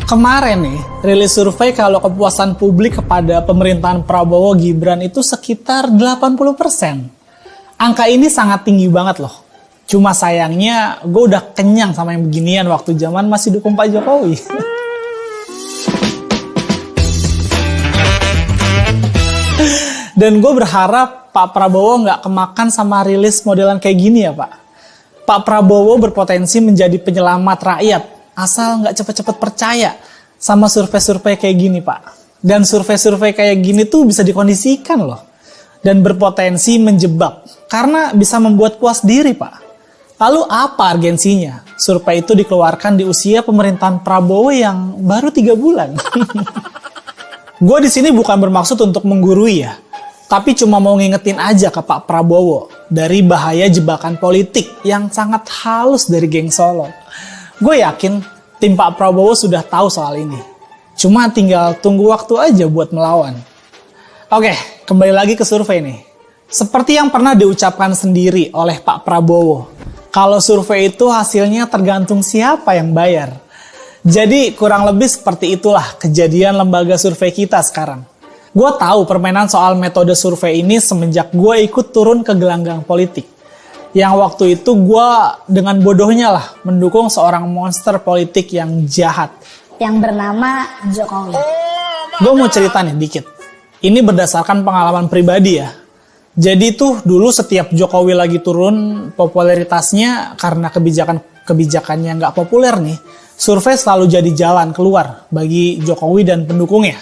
Kemarin nih, rilis survei kalau kepuasan publik kepada pemerintahan Prabowo Gibran itu sekitar 80%. Angka ini sangat tinggi banget loh. Cuma sayangnya gue udah kenyang sama yang beginian waktu zaman masih dukung Pak Jokowi. Dan gue berharap Pak Prabowo nggak kemakan sama rilis modelan kayak gini ya Pak. Pak Prabowo berpotensi menjadi penyelamat rakyat asal nggak cepet-cepet percaya sama survei-survei kayak gini Pak. Dan survei-survei kayak gini tuh bisa dikondisikan loh. Dan berpotensi menjebak karena bisa membuat puas diri Pak. Lalu apa urgensinya? Survei itu dikeluarkan di usia pemerintahan Prabowo yang baru 3 bulan. Gue di sini bukan bermaksud untuk menggurui ya. Tapi cuma mau ngingetin aja ke Pak Prabowo dari bahaya jebakan politik yang sangat halus dari geng Solo. Gue yakin tim Pak Prabowo sudah tahu soal ini. Cuma tinggal tunggu waktu aja buat melawan. Oke, kembali lagi ke survei nih. Seperti yang pernah diucapkan sendiri oleh Pak Prabowo, kalau survei itu hasilnya tergantung siapa yang bayar. Jadi kurang lebih seperti itulah kejadian lembaga survei kita sekarang. Gue tahu permainan soal metode survei ini semenjak gue ikut turun ke gelanggang politik. Yang waktu itu gue dengan bodohnya lah mendukung seorang monster politik yang jahat. Yang bernama Jokowi. Gue mau cerita nih dikit. Ini berdasarkan pengalaman pribadi ya. Jadi tuh dulu setiap Jokowi lagi turun popularitasnya karena kebijakannya nggak populer nih. Survei selalu jadi jalan keluar bagi Jokowi dan pendukungnya.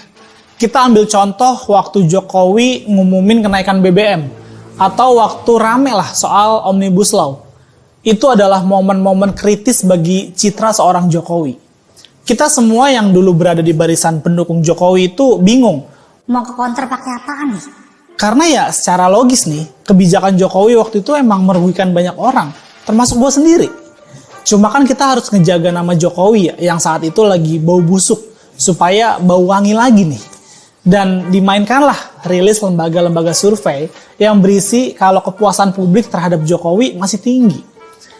Kita ambil contoh waktu Jokowi ngumumin kenaikan BBM. Atau waktu rame lah soal Omnibus Law. Itu adalah momen-momen kritis bagi citra seorang Jokowi. Kita semua yang dulu berada di barisan pendukung Jokowi itu bingung. Mau ke counter pakai apaan nih? Karena ya secara logis nih, kebijakan Jokowi waktu itu emang merugikan banyak orang. Termasuk gue sendiri. Cuma kan kita harus ngejaga nama Jokowi ya, yang saat itu lagi bau busuk. Supaya bau wangi lagi nih. Dan dimainkanlah rilis lembaga-lembaga survei yang berisi kalau kepuasan publik terhadap Jokowi masih tinggi.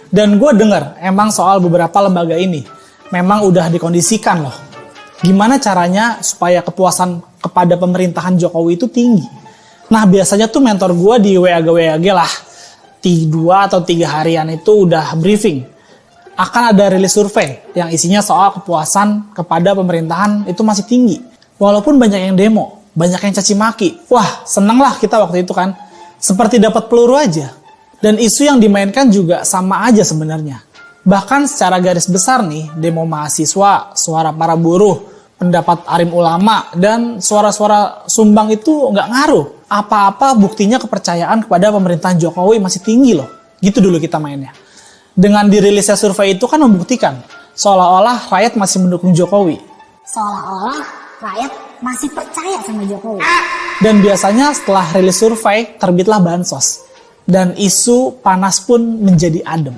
Dan gue dengar emang soal beberapa lembaga ini memang udah dikondisikan loh. Gimana caranya supaya kepuasan kepada pemerintahan Jokowi itu tinggi. Nah biasanya tuh mentor gue di WAG lah 2 atau 3 harian itu udah briefing. Akan ada rilis survei yang isinya soal kepuasan kepada pemerintahan itu masih tinggi. Walaupun banyak yang demo, banyak yang caci maki. Wah, seneng lah kita waktu itu kan. Seperti dapat peluru aja. Dan isu yang dimainkan juga sama aja sebenarnya. Bahkan secara garis besar nih, demo mahasiswa, suara para buruh, pendapat arim ulama, dan suara-suara sumbang itu nggak ngaruh. Apa-apa buktinya kepercayaan kepada pemerintahan Jokowi masih tinggi loh. Gitu dulu kita mainnya. Dengan dirilisnya survei itu kan membuktikan, seolah-olah rakyat masih mendukung Jokowi. Seolah-olah rakyat masih percaya sama Jokowi. Dan biasanya setelah rilis survei, terbitlah bansos. Dan isu panas pun menjadi adem.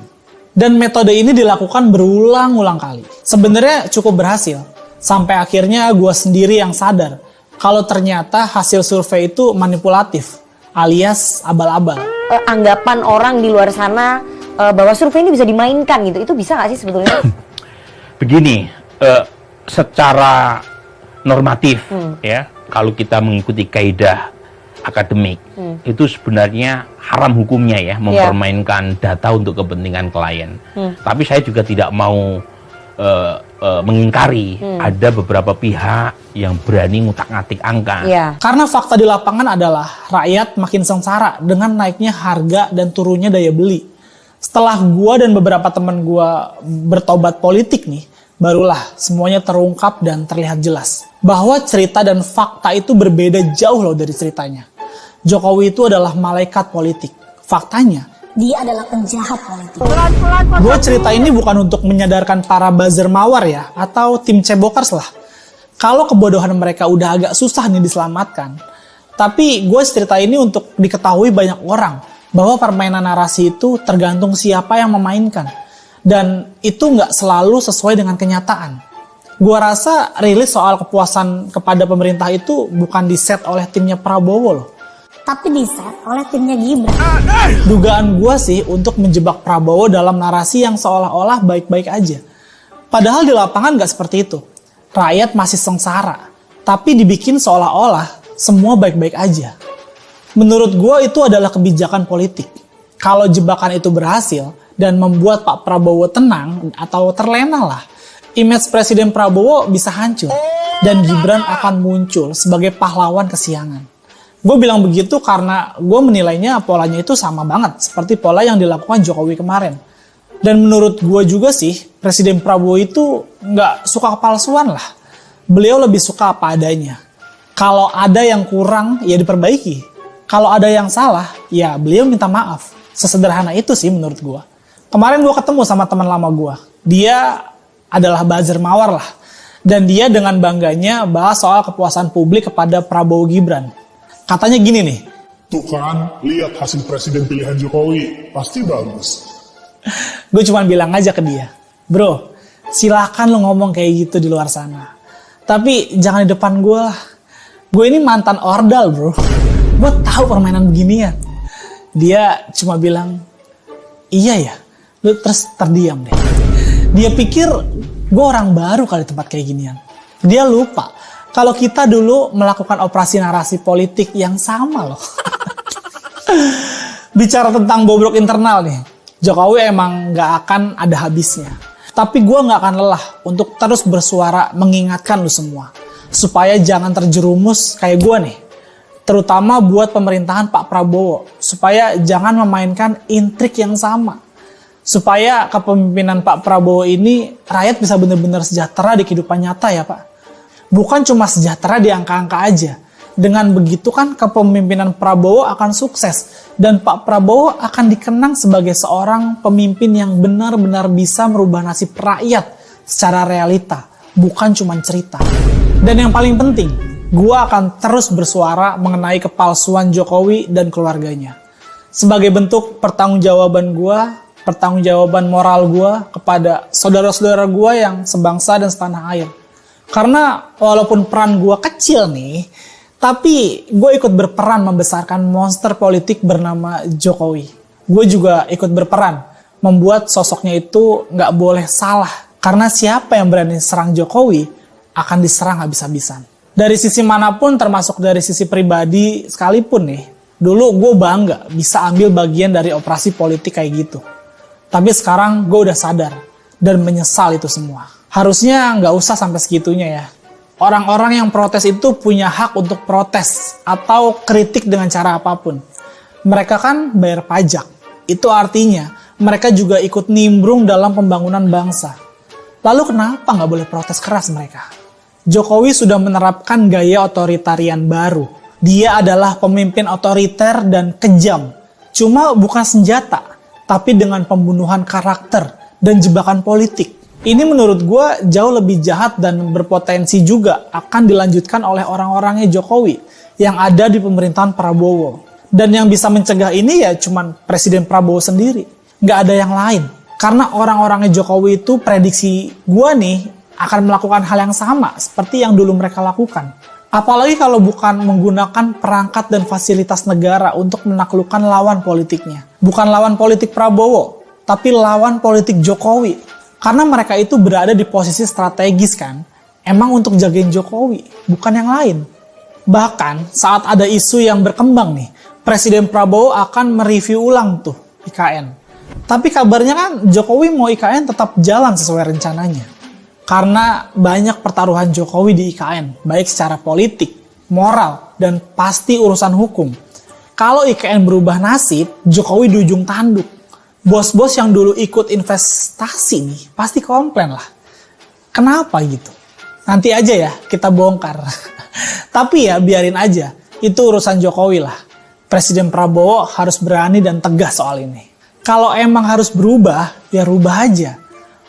Dan metode ini dilakukan berulang-ulang kali. Sebenarnya cukup berhasil. Sampai akhirnya gue sendiri yang sadar. Kalau ternyata hasil survei itu manipulatif. Alias abal-abal. Anggapan orang di luar sana bahwa survei ini bisa dimainkan gitu. Itu bisa nggak sih sebetulnya? Begini, secara normatif ya, kalau kita mengikuti kaidah akademik itu sebenarnya haram hukumnya ya mempermainkan data untuk kepentingan klien. Tapi saya juga tidak mau mengingkari ada beberapa pihak yang berani ngutak-ngatik angka. Karena fakta di lapangan adalah rakyat makin sengsara dengan naiknya harga dan turunnya daya beli. Setelah gua dan beberapa teman gua bertobat politik nih, barulah semuanya terungkap dan terlihat jelas. Bahwa cerita dan fakta itu berbeda jauh loh dari ceritanya. Jokowi itu adalah malaikat politik. Faktanya, dia adalah penjahat politik. Gue cerita ini bukan untuk menyadarkan para buzzer mawar ya, atau tim cebokers lah. Kalau kebodohan mereka udah agak susah nih diselamatkan. Tapi gue cerita ini untuk diketahui banyak orang, bahwa permainan narasi itu tergantung siapa yang memainkan. Dan itu nggak selalu sesuai dengan kenyataan. Gua rasa rilis soal kepuasan kepada pemerintah itu bukan diset oleh timnya Prabowo loh. Tapi diset oleh timnya Gibran. Dugaan gua sih untuk menjebak Prabowo dalam narasi yang seolah-olah baik-baik aja. Padahal di lapangan nggak seperti itu. rakyat masih sengsara, tapi dibikin seolah-olah semua baik-baik aja. Menurut gue itu adalah kebijakan politik. Kalau jebakan itu berhasil dan membuat Pak Prabowo tenang atau terlena lah, image Presiden Prabowo bisa hancur dan Gibran akan muncul sebagai pahlawan kesiangan. Gue bilang begitu karena gue menilainya polanya itu sama banget seperti pola yang dilakukan Jokowi kemarin. Dan menurut gue juga sih, Presiden Prabowo itu nggak suka kepalsuan lah. Beliau lebih suka apa adanya. Kalau ada yang kurang, ya diperbaiki. Kalau ada yang salah, ya beliau minta maaf. Sesederhana itu sih menurut gue. Kemarin gue ketemu sama teman lama gue. Dia adalah buzzer mawar lah. Dan dia dengan bangganya bahas soal kepuasan publik kepada Prabowo Gibran. Katanya gini nih. Tuh kan, lihat hasil presiden pilihan Jokowi. Pasti bagus. Gue cuma bilang aja ke dia, bro, silakan lo ngomong kayak gitu di luar sana. Tapi jangan di depan gue lah. Gue ini mantan ordal, bro. Gue tahu permainan beginian. Dia cuma bilang, iya ya. Lu terus terdiam deh. Dia pikir gue orang baru kali tempat kayak ginian. Dia lupa kalau kita dulu melakukan operasi narasi politik yang sama loh. Bicara tentang bobrok internal nih, Jokowi emang gak akan ada habisnya. Tapi gue gak akan lelah untuk terus bersuara mengingatkan lu semua. Supaya jangan terjerumus kayak gue nih. Terutama buat pemerintahan Pak Prabowo. Supaya jangan memainkan intrik yang sama. Supaya kepemimpinan Pak Prabowo ini rakyat bisa benar-benar sejahtera di kehidupan nyata ya Pak. Bukan cuma sejahtera di angka-angka aja. Dengan begitu kan kepemimpinan Prabowo akan sukses. Dan Pak Prabowo akan dikenang sebagai seorang pemimpin yang benar-benar bisa merubah nasib rakyat secara realita, bukan cuma cerita. Dan yang paling penting, gue akan terus bersuara mengenai kepalsuan Jokowi dan keluarganya. Sebagai bentuk pertanggungjawaban gue, pertanggungjawaban moral gue kepada saudara-saudara gue yang sebangsa dan setanah air. Karena walaupun peran gue kecil nih, tapi gue ikut berperan membesarkan monster politik bernama Jokowi. Gue juga ikut berperan membuat sosoknya itu gak boleh salah. Karena siapa yang berani serang Jokowi akan diserang habis-habisan. Dari sisi manapun termasuk dari sisi pribadi sekalipun nih. Dulu gue bangga bisa ambil bagian dari operasi politik kayak gitu. Tapi sekarang gue udah sadar dan menyesal itu semua. Harusnya gak usah sampai segitunya ya. Orang-orang yang protes itu punya hak untuk protes atau kritik dengan cara apapun. Mereka kan bayar pajak. Itu artinya mereka juga ikut nimbrung dalam pembangunan bangsa. Lalu kenapa nggak boleh protes keras mereka? Jokowi sudah menerapkan gaya otoritarian baru. Dia adalah pemimpin otoriter dan kejam. Cuma bukan senjata, tapi dengan pembunuhan karakter dan jebakan politik. Ini menurut gue jauh lebih jahat dan berpotensi juga akan dilanjutkan oleh orang-orangnya Jokowi yang ada di pemerintahan Prabowo. Dan yang bisa mencegah ini ya cuman Presiden Prabowo sendiri. Nggak ada yang lain. Karena orang-orangnya Jokowi itu prediksi gue nih akan melakukan hal yang sama seperti yang dulu mereka lakukan. Apalagi kalau bukan menggunakan perangkat dan fasilitas negara untuk menaklukkan lawan politiknya. Bukan lawan politik Prabowo, tapi lawan politik Jokowi. Karena mereka itu berada di posisi strategis kan, emang untuk jagain Jokowi, bukan yang lain. Bahkan saat ada isu yang berkembang nih, Presiden Prabowo akan mereview ulang tuh IKN. Tapi kabarnya kan Jokowi mau IKN tetap jalan sesuai rencananya. Karena banyak pertaruhan Jokowi di IKN, baik secara politik, moral, dan pasti urusan hukum. Kalau IKN berubah nasib, Jokowi di ujung tanduk. Bos-bos yang dulu ikut investasi nih, pasti komplain lah. Kenapa gitu? Nanti aja ya, kita bongkar. Tapi ya biarin aja, itu urusan Jokowi lah. Presiden Prabowo harus berani dan tegas soal ini. Kalau emang harus berubah, ya rubah aja.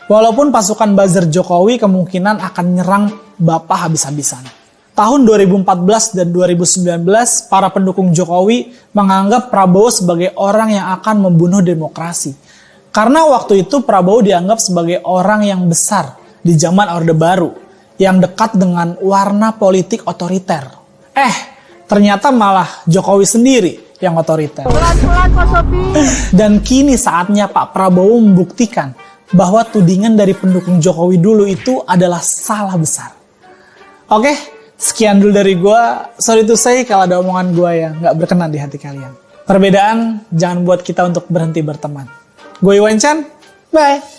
Walaupun pasukan buzzer Jokowi kemungkinan akan nyerang Bapak habis-habisan. Tahun 2014 dan 2019, para pendukung Jokowi menganggap Prabowo sebagai orang yang akan membunuh demokrasi. Karena waktu itu Prabowo dianggap sebagai orang yang besar di zaman Orde Baru, yang dekat dengan warna politik otoriter. Ternyata malah Jokowi sendiri yang otoriter. Dan kini saatnya Pak Prabowo membuktikan bahwa tudingan dari pendukung Jokowi dulu itu adalah salah besar. Oke, sekian dulu dari gue. Sorry to say kalau ada omongan gue yang nggak berkenan di hati kalian. Perbedaan jangan buat kita untuk berhenti berteman. Gue Iwan Chan, bye.